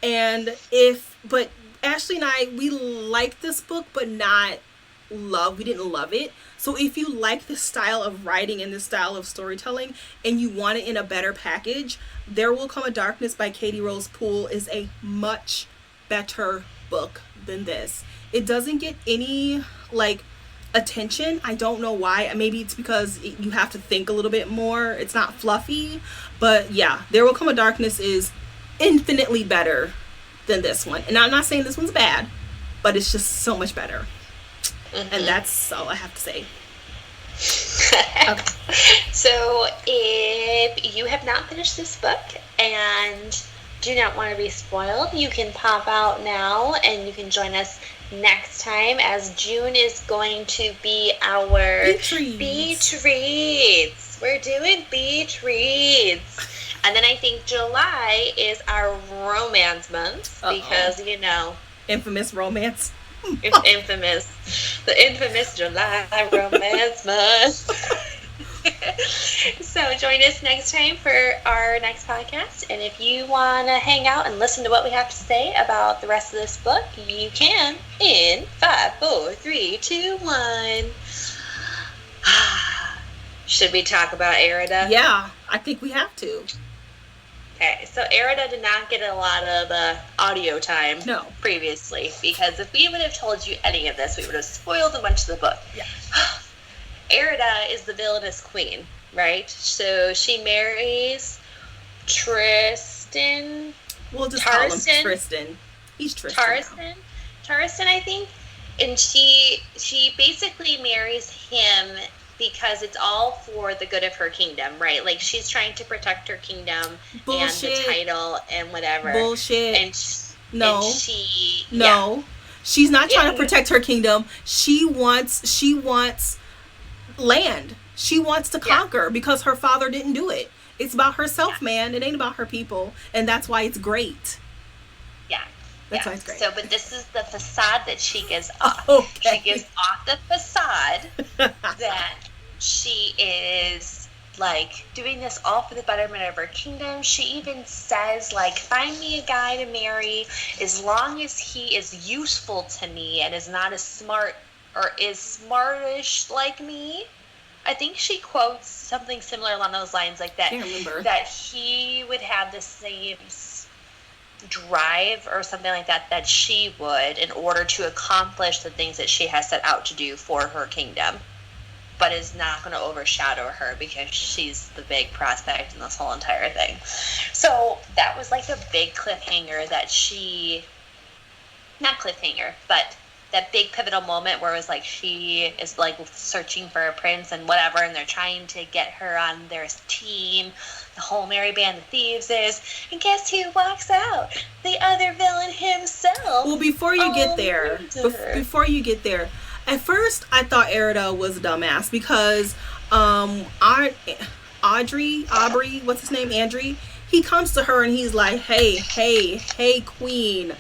But Ashley and I, we liked this book, but we didn't love it. So if you like this style of writing and this style of storytelling and you want it in a better package, There Will Come a Darkness by Katie Rose Poole is a much better book than this. It doesn't get any attention. I don't know why. Maybe it's because you have to think a little bit more. It's not fluffy, but yeah, There Will Come a Darkness is infinitely better than this one. And I'm not saying this one's bad, but it's just so much better. And that's all I have to say. Okay. So if you have not finished this book and do not want to be spoiled, you can pop out now and you can join us next time, as June is going to be our beach reads. We're doing beach reeds. And then I think July is our romance month because, infamous romance. The infamous July romance month. So join us next time for our next podcast. And if you want to hang out and listen to what we have to say about the rest of this book, you can in 5, 4, 3, 2, 1. Should we talk about Erida? Yeah, I think we have to. Okay, so Erida did not get a lot of audio time previously, because if we would have told you any of this, we would have spoiled a bunch of the book. Yeah. Erida is the villainous queen, right? So she marries Tristan. We'll just call him Tristan. He's Tristan. Taristan, I think. And she basically marries him because it's all for the good of her kingdom, right? Like, she's trying to protect her kingdom and the title and whatever. Bullshit. No. She's not trying to protect her kingdom. She wants land. She wants to conquer because her father didn't do it. It's about herself, man. It ain't about her people. And that's why it's great. Yeah. That sounds great. So, but this is the facade that she gives off. Okay. She gives off the facade that she is, like, doing this all for the betterment of her kingdom. She even says, like, find me a guy to marry as long as he is useful to me and is not as smart or is smartish like me. I think she quotes something similar along those lines, like that. Can't remember. That he would have the same drive or something like that that she would in order to accomplish the things that she has set out to do for her kingdom, but is not going to overshadow her because she's the big prospect in this whole entire thing. So that was like a big cliffhanger that she, not cliffhanger, but that big pivotal moment where it was like she is like searching for a prince and whatever, and they're trying to get her on their team. The whole merry band of thieves is, and guess who walks out? The other villain himself. Well, before you get there, at first I thought Erida was a dumbass because Aubrey, what's his name, Andrew, he comes to her and he's like, hey, queen,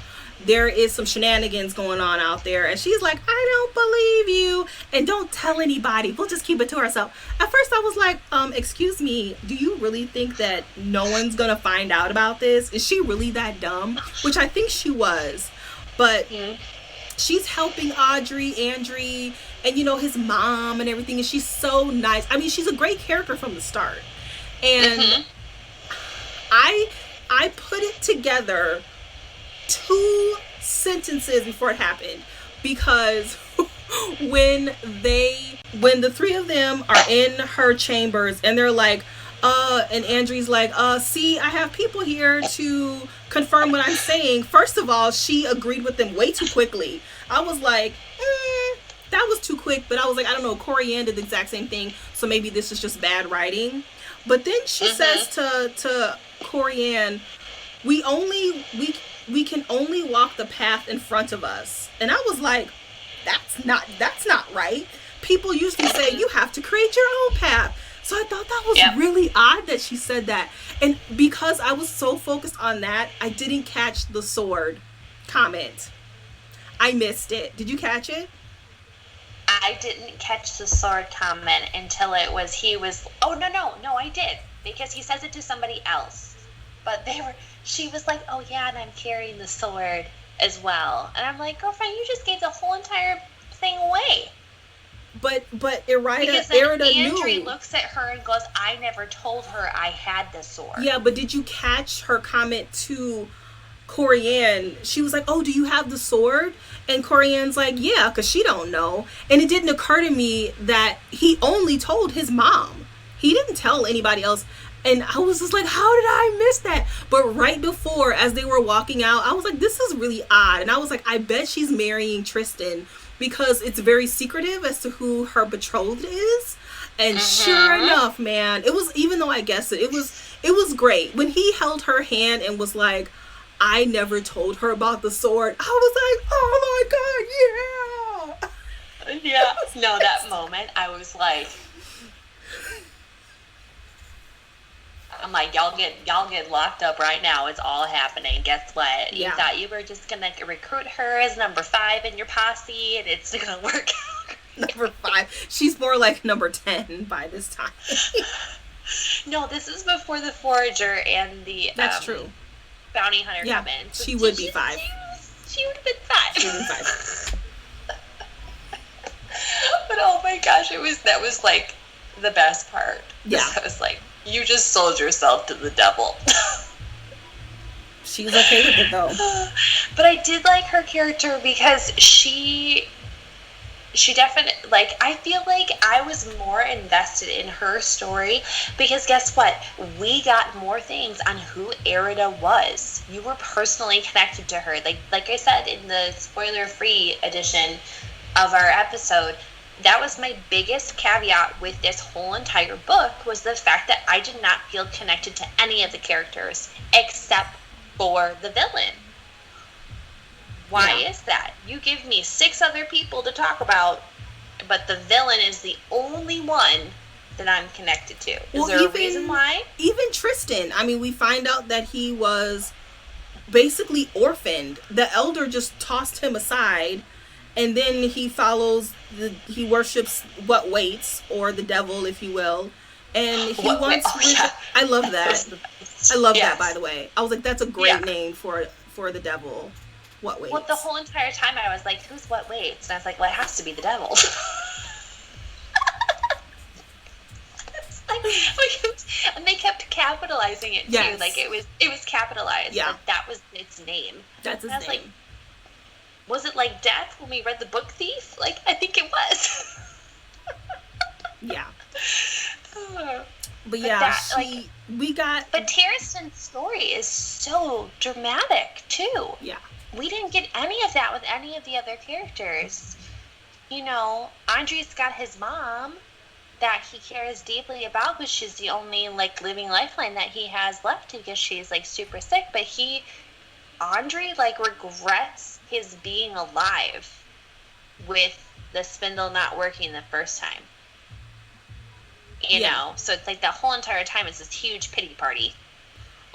there is some shenanigans going on out there. And she's like, I don't believe you. And don't tell anybody. We'll just keep it to ourselves. At first I was like, excuse me, do you really think that no one's going to find out about this? Is she really that dumb? Which I think she was. But she's helping Andrew, and, you know, his mom and everything. And she's so nice. I mean, she's a great character from the start. And I put it together 2 sentences before it happened, because when the 3 of them are in her chambers and they're like, and Andrew's like, see, I have people here to confirm what I'm saying. First of all, she agreed with them way too quickly. I was like, that was too quick. But I was like, I don't know, Corianne did the exact same thing, so maybe this is just bad writing. But then she says to Corianne, we can only walk the path in front of us. And I was like, that's not right. People usually say you have to create your own path. So I thought that was really odd that she said that. And because I was so focused on that, I didn't catch the sword comment. I missed it. Did you catch it? I didn't catch the sword comment until no, I did. Because he says it to somebody else. But she was like, oh yeah, and I'm carrying the sword as well. And I'm like, girlfriend, you just gave the whole entire thing away. But Erida Andrew knew. Looks at her and goes, I never told her I had the sword. Yeah, but did you catch her comment to Corianne? She was like, oh, do you have the sword? And Corianne's like, yeah, because she don't know. And it didn't occur to me that he only told his mom. He didn't tell anybody else. And I was just like, how did I miss that? But right before, as they were walking out, I was like, this is really odd. And I was like, I bet she's marrying Tristan, because it's very secretive as to who her betrothed is. And sure enough, man, it was, even though I guessed it was great. When he held her hand and was like, I never told her about the sword, I was like, oh my God, yeah. Yeah. No, that moment, I was like, I'm like, y'all get locked up right now. It's all happening. Guess what? You thought you were just gonna recruit her as number 5 in your posse, and it's gonna work out. Number 5. She's more like number 10 by this time. No, this is before the forager and the that's true. Bounty hunter come in. So she would be 5. She would have been 5. She would have been 5. But oh my gosh, that was like the best part. Yeah. I was like, you just sold yourself to the devil. She was okay with it though. But I did like her character because she definitely, like, I feel like I was more invested in her story because guess what? We got more things on who Erida was. You were personally connected to her. Like I said in the spoiler-free edition of our episode, that was my biggest caveat with this whole entire book, was the fact that I did not feel connected to any of the characters except for the villain. Why is that? You give me 6 other people to talk about, but the villain is the only one that I'm connected to. Is there a reason why? Even Tristan. I mean, we find out that he was basically orphaned. The elder just tossed him aside, and then he he worships what waits, or the devil, if you will. And he I love that. I love that, by the way. I was like, that's a great name for the devil. What waits? Well, the whole entire time I was like, who's what waits? And I was like, well, it has to be the devil. And they kept capitalizing it too. Like it was capitalized. Yeah. Like that was its name. That's its name. Like, was it like death when we read the book Thief? Like, I think it was. Yeah. But yeah, we got. But Terrasten's story is so dramatic too. Yeah. We didn't get any of that with any of the other characters. You know, Andre's got his mom that he cares deeply about, because she's the only like living lifeline that he has left, because she's like super sick. But Andre like regrets his being alive with the spindle not working the first time. You know, so it's like the whole entire time it's this huge pity party.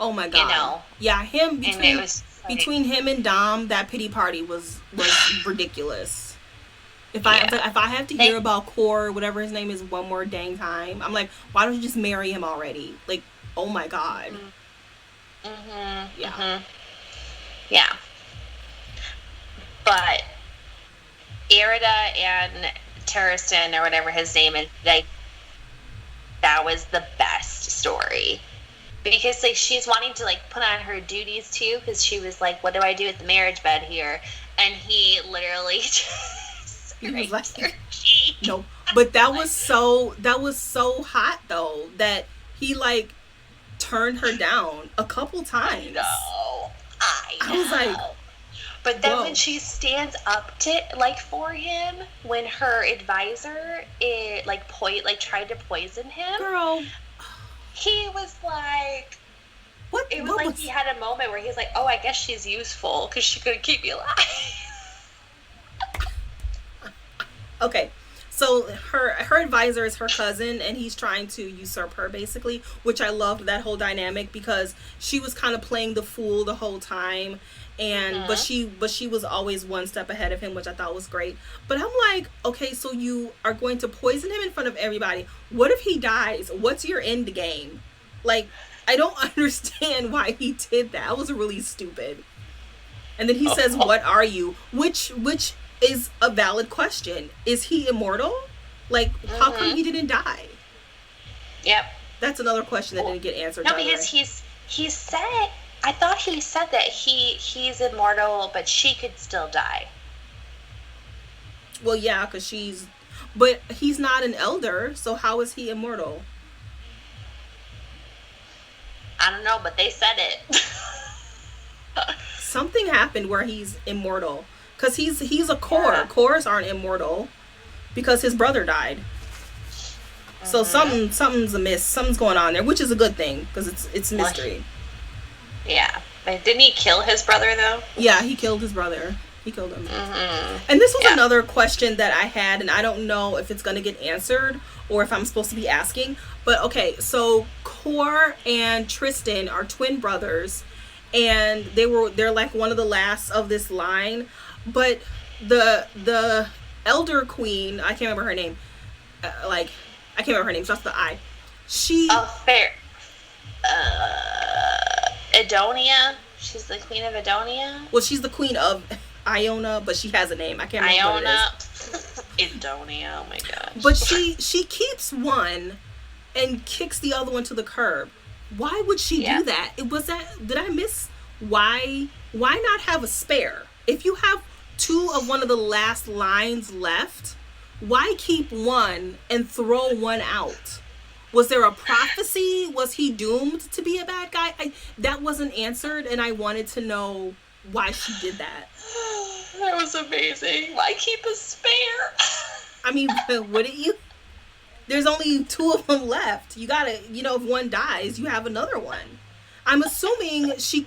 Oh my god! You know, yeah, between him and Dom, that pity party was ridiculous. If I have to hear about Core, whatever his name is, one more dang time, I'm like, why don't you just marry him already? Like, oh my god. Yeah. But Erida and Terraston, or whatever his name is, like, that was the best story. Because like she's wanting to like put on her duties too, because she was like, what do I do with the marriage bed here? And he literally just he was like, no. But that was so hot though, that he like turned her down a couple times. I was like, but then when she stands up to like for him, when her advisor tried to poison him, girl, he was like, what? It was like he had a moment where he's like, oh, I guess she's useful because she could keep me alive. Okay, so her advisor is her cousin, and he's trying to usurp her basically, which I loved that whole dynamic, because she was kind of playing the fool the whole time. And but she was always one step ahead of him, which I thought was great. But I'm like, okay, so you are going to poison him in front of everybody. What if he dies? What's your end game? Like, I don't understand why he did that. That was really stupid. And then he says, "What are you?" Which is a valid question. Is he immortal? Like, how come he didn't die? Yep. That's another question that didn't get answered. No, because he said. I thought he said that he's immortal, but she could still die. Well, yeah, because but he's not an elder, so how is he immortal? I don't know, but they said it. Something happened where he's immortal, because he's a core. Yeah. Cores aren't immortal because his brother died. So something's amiss. Something's going on there, which is a good thing, because it's mystery. Yeah. But didn't he kill his brother, though? Yeah, he killed his brother. He killed him. And this was another question that I had, and I don't know if it's going to get answered or if I'm supposed to be asking. But, okay, so Core and Tristan are twin brothers, and they're like one of the last of this line. But the elder queen, I can't remember her name. I can't remember her name. Starts with the I. Fair. Adonia. She's the queen of Adonia. Well, she's the queen of Iona, but she has a name. I can't remember what it is. Adonia. Oh my gosh. But she keeps one and kicks the other one to the curb. Why would she do that? Did I miss why not have a spare? If you have two of one of the last lines left, why keep one and throw one out? Was there a prophecy? Was he doomed to be a bad guy? That wasn't answered, and I wanted to know why she did that. That was amazing. Why keep a spare? I mean, wouldn't you? There's only two of them left. You gotta, if one dies, you have another one. I'm assuming she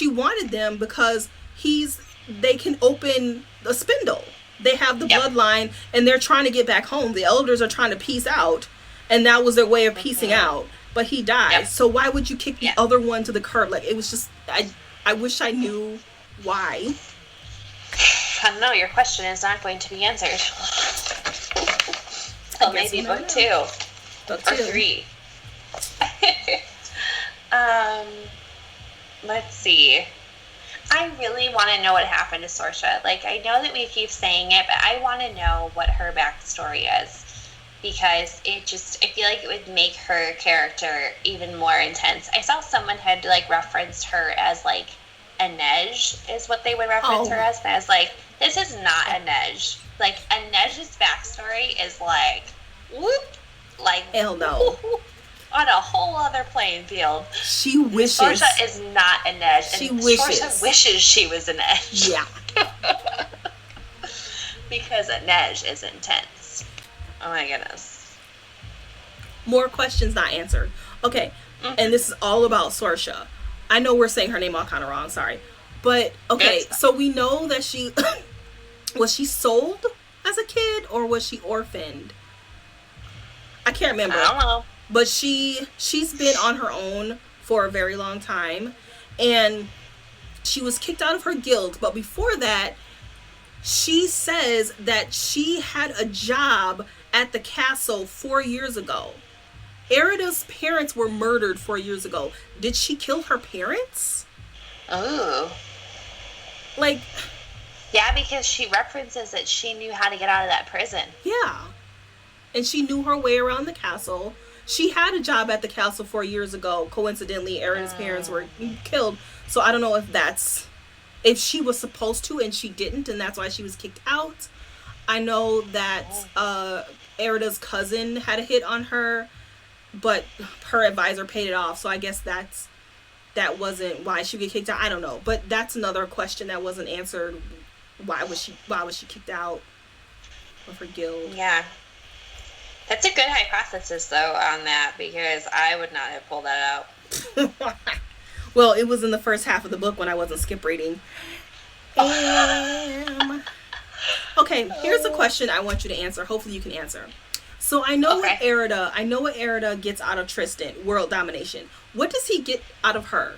wanted them because they can open a spindle. They have the bloodline, and they're trying to get back home. The elders are trying to peace out. And that was their way of piecing out. But he died. Yep. So why would you kick the other one to the curb? Like, it was just, I I wish I knew why. I don't know. Your question is not going to be answered. Well, maybe book 2. Book 2. Or 3. Let's see. I really want to know what happened to Saoirse. Like, I know that we keep saying it, but I want to know what her backstory is. Because I feel like it would make her character even more intense. I saw someone had, like, referenced her as, like, Inej is what they would reference her as. And I was like, this is not Inej. Like, Inej's backstory is, like, whoop. Like, hell no. On a whole other playing field. She wishes. Saoirse is not Inej. She wishes. Saoirse wishes she was Inej. Yeah. Because Inej is intense. Oh my goodness. More questions not answered. Okay, and this is all about Saoirse. I know we're saying her name all kind of wrong, sorry. But, okay, so we know that she... was she sold as a kid, or was she orphaned? I can't remember. I don't know. But she's been on her own for a very long time. And she was kicked out of her guild. But before that, she says that she had a job at the castle 4 years ago. Erida's parents were murdered 4 years ago. Did she kill her parents? Oh. Like... Yeah, because she references that she knew how to get out of that prison. Yeah. And she knew her way around the castle. She had a job at the castle 4 years ago. Coincidentally, Erida's parents were killed. So I don't know if she was supposed to and she didn't, and that's why she was kicked out. I know that Erida's cousin had a hit on her, but her advisor paid it off. So I guess that wasn't why she would get kicked out. I don't know. But that's another question that wasn't answered. Why was she kicked out of her guild? Yeah. That's a good hypothesis, though, on that, because I would not have pulled that out. Well, it was in the first half of the book when I wasn't skip reading. Okay, here's a question I want you to answer. Hopefully you can answer. So I know what Erida gets out of Tristan, world domination. What does he get out of her?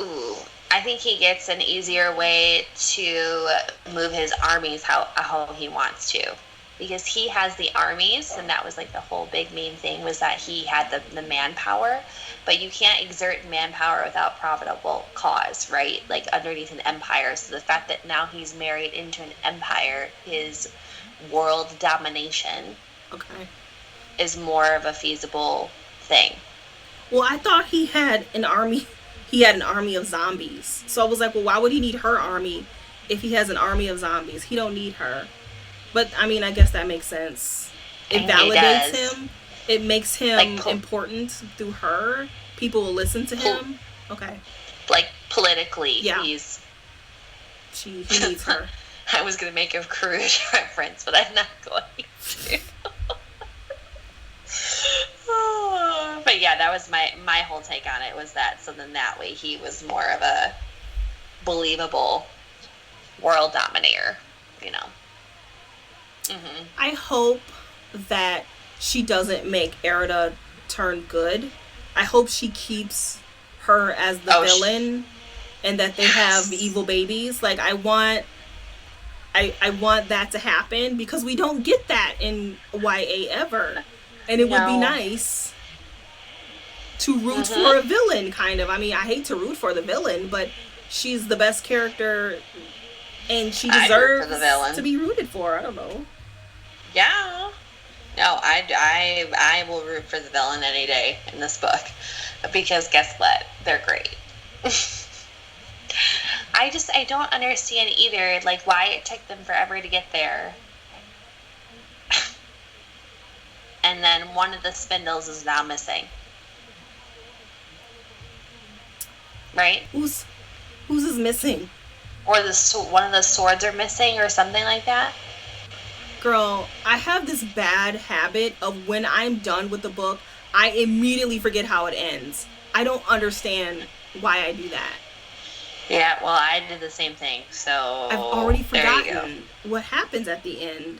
Ooh, I think he gets an easier way to move his armies how he wants to. Because he has the armies, and that was like the whole big main thing, was that he had the manpower. But you can't exert manpower without profitable cause, right? Like underneath an empire. So the fact that now he's married into an empire, his world domination is more of a feasible thing. Well, I thought he had an army. He had an army of zombies. So I was like, well, why would he need her army if he has an army of zombies? He don't need her. But, I mean, I guess that makes sense. It validates him. It makes him important through her. People will listen to him. Okay. Like, politically, yeah. He needs her. I was going to make a crude reference, but I'm not going to. But yeah, that was my whole take on it, was that, so then that way he was more of a believable world dominator, you know. Mm-hmm. I hope that she doesn't make Erida turn good. I hope she keeps her as the villain, and that they have evil babies. Like, I want that to happen, because we don't get that in YA ever. And it would be nice to root for a villain, kind of. I mean, I hate to root for the villain, but she's the best character, and she deserves to be rooted for. I don't know. Yeah. No, I will root for the villain any day in this book, because guess what? They're great. I don't understand either, like, why it took them forever to get there. And then one of the spindles is now missing. Right? Whose is missing? Or one of the swords are missing, or something like that. Girl, I have this bad habit of, when I'm done with the book, I immediately forget how it ends. I don't understand why I do that. Yeah, well, I did the same thing, so... I've already forgotten what happens at the end.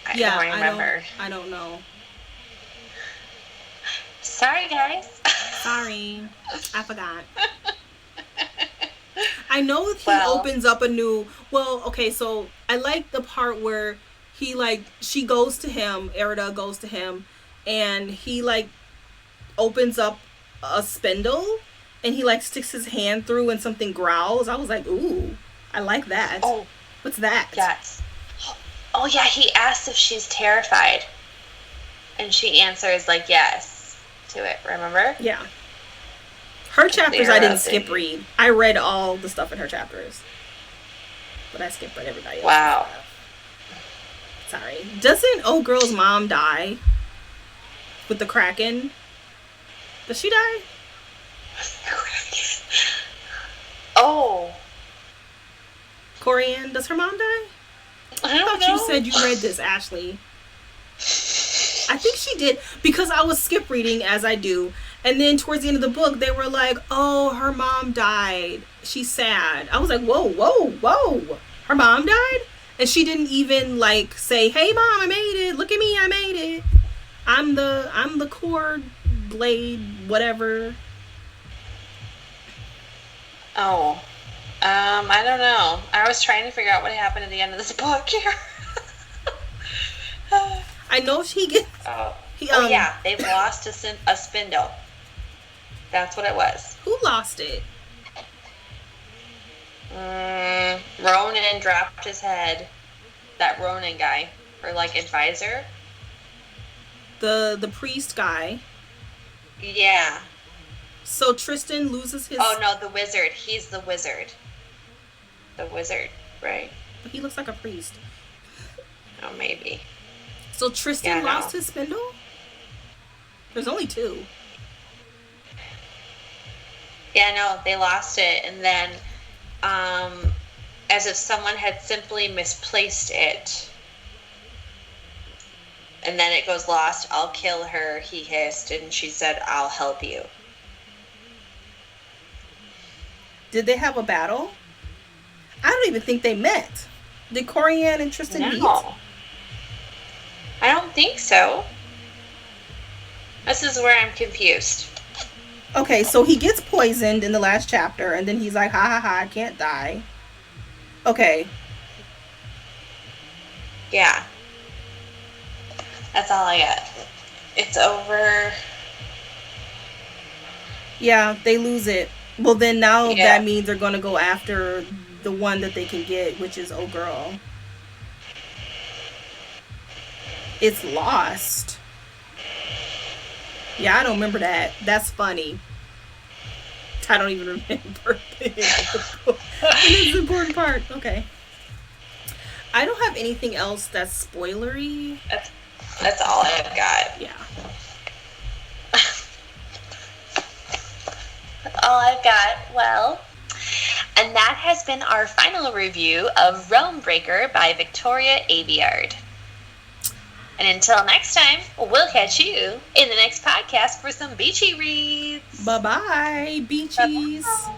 I don't remember. I don't know. Sorry, guys. Sorry. I forgot. I know he opens up a new... Well, okay, so I like the part where he, like... She goes to him, Erida goes to him, and he, like, opens up a spindle, and he, like, sticks his hand through and something growls. I was like, ooh, I like that. Oh. What's that? Yes. Oh, yeah, he asks if she's terrified. And she answers, like, yes to it, remember? Yeah. Her chapters I didn't skip read. I read all the stuff in her chapters. But I skipped read everybody else. Wow. Sorry. Doesn't old girl's mom die? With the Kraken? Does she die? Oh. Corianne, does her mom die? I thought you said you read this, Ashley. I think she did, because I was skip reading as I do, and then towards the end of the book they were like, oh, her mom died, she's sad. I was like, whoa, her mom died? And she didn't even like say, hey mom, I made it, look at me, I made it, I'm the cord blade whatever. Oh, I don't know. I was trying to figure out what happened at the end of this book here. I know she gets... yeah, they've lost a spindle. That's what it was. Who lost it? Ronan dropped his head. That Ronan guy. Or, like, advisor. The priest guy. Yeah. So Tristan loses his... Oh, no, the wizard. He's the wizard. The wizard, right? But he looks like a priest. Oh, maybe. So Tristan lost his spindle? There's only 2. Yeah, no, they lost it. And then, as if someone had simply misplaced it. And then it goes lost. I'll kill her, he hissed. And she said, I'll help you. Did they have a battle? I don't even think they met. Did Corianne and Tristan meet? I don't think so. This is where I'm confused. Okay, so he gets poisoned in the last chapter, and then he's like, ha, I can't die. Okay. Yeah. That's all I got. It's over. Yeah, they lose it. Well, then now that means they're going to go after the one that they can get, which is Oh Girl. It's lost. Yeah, I don't remember that. That's funny. I don't even remember. It's an important part. Okay. I don't have anything else that's spoilery. That's all I've got. Yeah. That's all I've got. Well, and that has been our final review of Realm Breaker by Victoria Aveyard. And until next time, we'll catch you in the next podcast for some beachy reads. Bye-bye, beachies. Bye-bye.